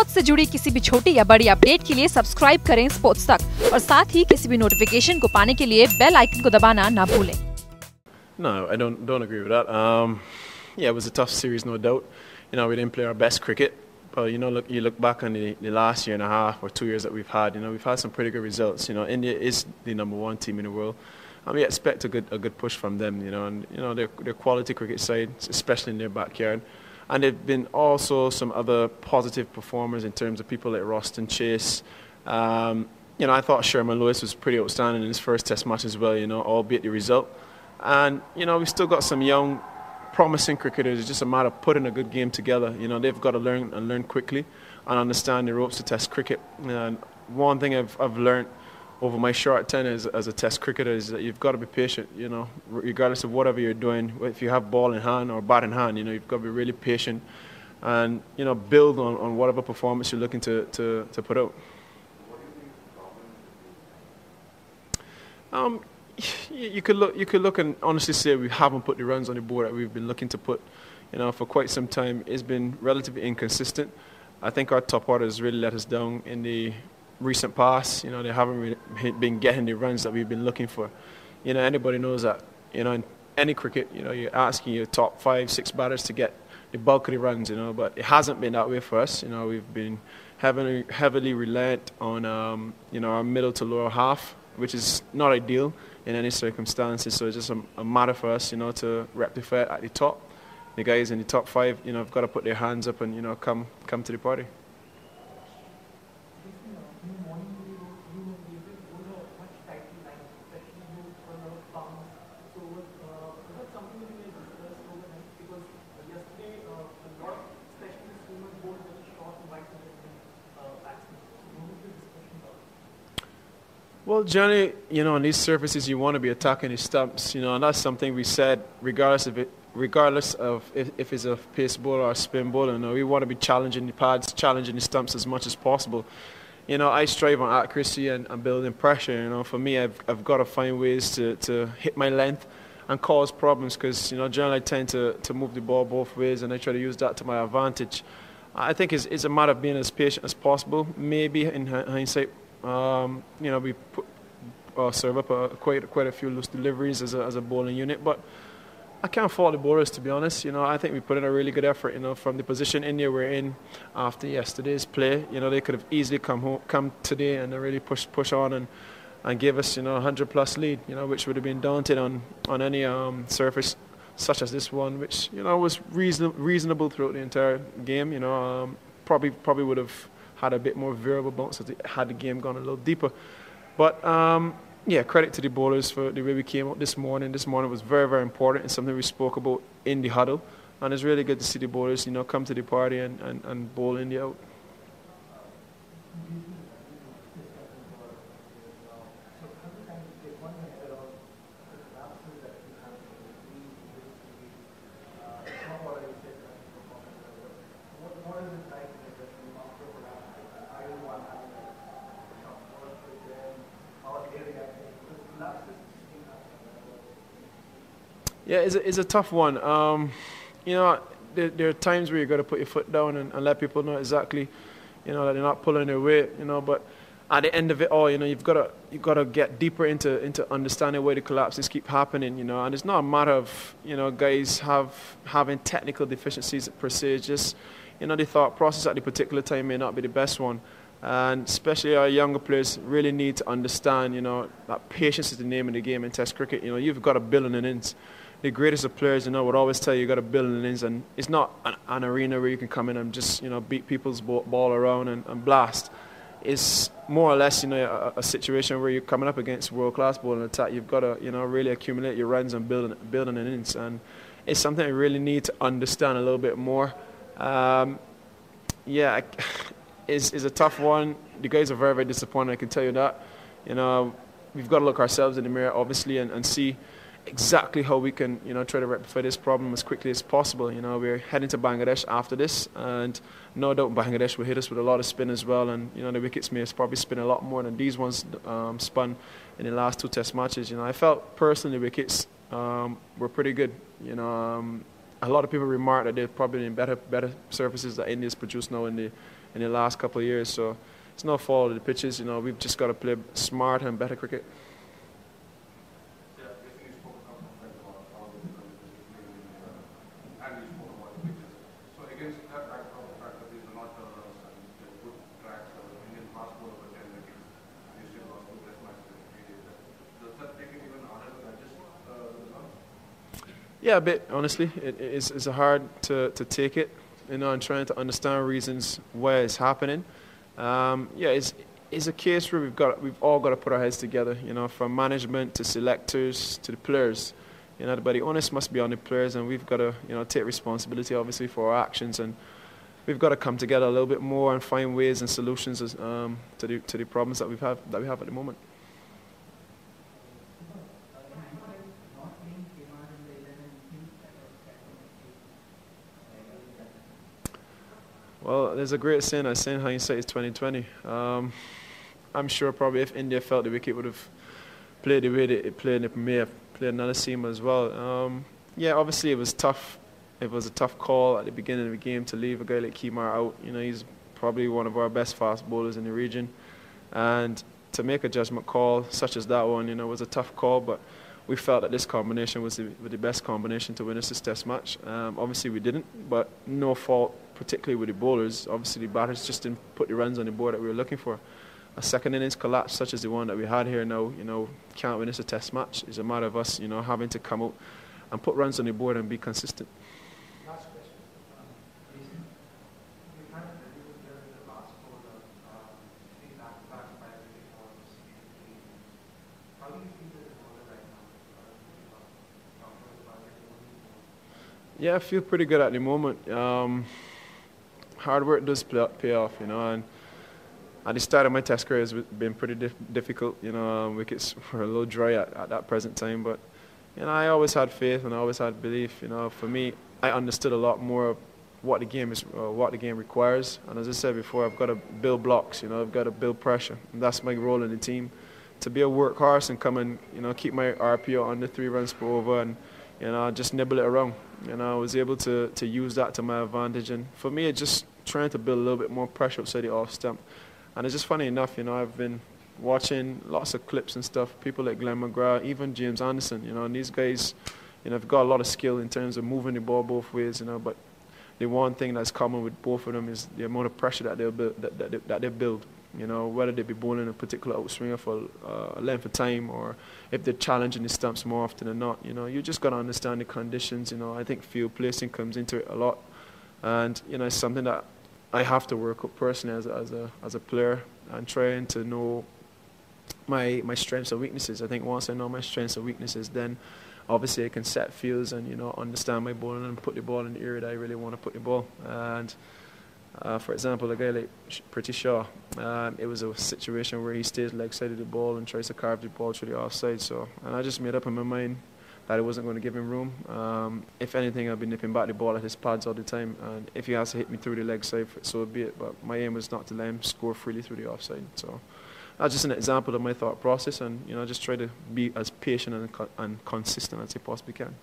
Sports से जुड़ी किसी भी छोटी या बड़ी अपडेट के लिए सब्सक्राइब करें स्पोर्ट्स तक और साथ ही किसी भी नोटिफिकेशन को पाने के लिए बेल आइकन को दबाना ना भूलें। No, I don't agree with that. Yeah, it was a tough series, no doubt. We didn't play our best cricket, but you look back on the last year and a half or 2 years that we've had. We've had some pretty good results. India is the #1 team in the world, and we expect a good push from them. And their quality cricket side, especially in their backyard, and there've been also some other positive performers in terms of people like Roston Chase. I thought Sherman Lewis was pretty outstanding in his first Test match as well. Albeit the result. And, we've still got some young, promising cricketers. It's just a matter of putting a good game together. They've got to learn quickly and understand the ropes of Test cricket. And one thing I've learned over my short tenure as a Test cricketer is that you've got to be patient, regardless of whatever you're doing. If you have ball in hand or bat in hand, you've got to be really patient and, build on whatever performance you're looking to put out. You could look and honestly say we haven't put the runs on the board that we've been looking to put, for quite some time. It's been relatively inconsistent. I think our top order has really let us down in the recent past. They haven't really been getting the runs that we've been looking for. Anybody knows that. In any cricket, you're asking your top 5-6 batters to get the bulk of the runs. But it hasn't been that way for us. We've been heavily reliant on our middle to lower half, which is not ideal in any circumstances. So it's just a matter for us, to rectify it at the top. The guys in the top 5, have got to put their hands up and, come to the party. Well, generally, on these surfaces, you want to be attacking the stumps, and that's something we said, regardless of if it's a pace bowler or a spin bowler. We want to be challenging the pads, challenging the stumps as much as possible. I strive on accuracy and building pressure. For me, I've got to find ways to hit my length and cause problems because, generally I tend to move the ball both ways, and I try to use that to my advantage. I think it's a matter of being as patient as possible. Maybe in hindsight, we serve up quite a few loose deliveries as a bowling unit, but I can't fault the bowlers, to be honest. I think we put in a really good effort. From the position India were in after yesterday's play, they could have easily come today and really push on and give us 100+ lead, which would have been daunting on any surface such as this one, which was reasonable throughout the entire game. Probably would have had a bit more variable bounce had the game gone a little deeper. But, credit to the bowlers for the way we came out this morning. This morning was very, very important. It's something we spoke about in the huddle. And it's really good to see the bowlers, come to the party and bowl India out. Yeah, it's a tough one. There are times where you got to put your foot down and let people know exactly, that they're not pulling their weight. But at the end of it all, you've got to get deeper into understanding why the collapses keep happening. And it's not a matter of guys having technical deficiencies per se. It's just the thought process at the particular time may not be the best one. And especially our younger players really need to understand, that patience is the name of the game in Test cricket. You've got to build an innings. The greatest of players, would always tell you got to build an innings, and it's not an arena where you can come in and just, beat people's ball around and blast. It's more or less, a situation where you're coming up against world-class bowling attack. You've got to, really accumulate your runs and build an innings, and it's something I really need to understand a little bit more. It's a tough one. The guys are very, very disappointed, I can tell you that. We've got to look ourselves in the mirror, obviously, and see exactly how we can, try to rectify this problem as quickly as possible. We're heading to Bangladesh after this, and no doubt Bangladesh will hit us with a lot of spin as well. And the wickets may probably spin a lot more than these ones spun in the last 2 Test matches. I felt personally the wickets were pretty good. A lot of people remark that they're probably in better surfaces that India's produced now in in the last couple of years. So it's no fault of the pitches. You know, we've just got to play smart and better cricket. Yeah, a bit, honestly. It's hard to take it, you know, and trying to understand reasons why it's happening. Yeah, it's a case where we've all got to put our heads together, you know, from management to selectors to the players. You know, but the onus must be on the players, and we've got to, you know, take responsibility, obviously, for our actions, and we've got to come together a little bit more and find ways and solutions to the problems that we have at the moment. Well, there's a great saying, I say hindsight is 2020. I'm sure probably if India felt the wicket would have played the way that it played, it may have played another seam as well. Yeah, obviously it was tough. It was a tough call at the beginning of the game to leave a guy like Kumar out. You know, he's probably one of our best fast bowlers in the region, and to make a judgment call such as that one, you know, was a tough call. But we felt that this combination was the best combination to win us this Test match. Obviously we didn't, but no fault, particularly with the bowlers. Obviously the batters just didn't put the runs on the board that we were looking for. A second innings collapse such as the one that we had here now, you know, can't win us a Test match. It's a matter of us, you know, having to come out and put runs on the board and be consistent. Last question. We've had a very good year in the last quarter, 3 back-to-back 5-wicket hauls in 3 innings. How do you feel as a bowler right now? Yeah, I feel pretty good at the moment. Hard work does pay off, you know, and at the start of my Test career, it's been pretty difficult. You know, wickets were a little dry at that present time, but you know, I always had faith and I always had belief. You know, for me, I understood a lot more of what the game is, what the game requires. And as I said before, I've got to build blocks. You know, I've got to build pressure, and that's my role in the team. To be a workhorse and come and, you know, keep my RPO under 3 runs per over, and you know, just nibble it around. You know, I was able to use that to my advantage. And for me, it's just trying to build a little bit more pressure outside the off stump. And it's just funny enough, you know, I've been watching lots of clips and stuff, people like Glenn McGrath, even James Anderson, you know, and these guys, you know, have got a lot of skill in terms of moving the ball both ways, you know, but the one thing that's common with both of them is the amount of pressure that they build, you know, whether they be bowling a particular outswinger for a length of time, or if they're challenging the stumps more often than not. You know, you just got to understand the conditions. You know, I think field placing comes into it a lot, and you know, it's something that I have to work up personally as a player, and trying to know my strengths and weaknesses. I think once I know my strengths and weaknesses, then obviously I can set fields and, you know, understand my bowling and put the ball in the area that I really want to put the ball. And for example, a guy like Pretty Shaw, it was a situation where he stays leg side of the ball and tries to carve the ball through the offside. And I just made up in my mind that I wasn't going to give him room. If anything, I'd be nipping back the ball at his pads all the time, and if he has to hit me through the leg side, so be it. But my aim was not to let him score freely through the offside. So that's just an example of my thought process, and you know, just try to be as patient and consistent as I possibly can.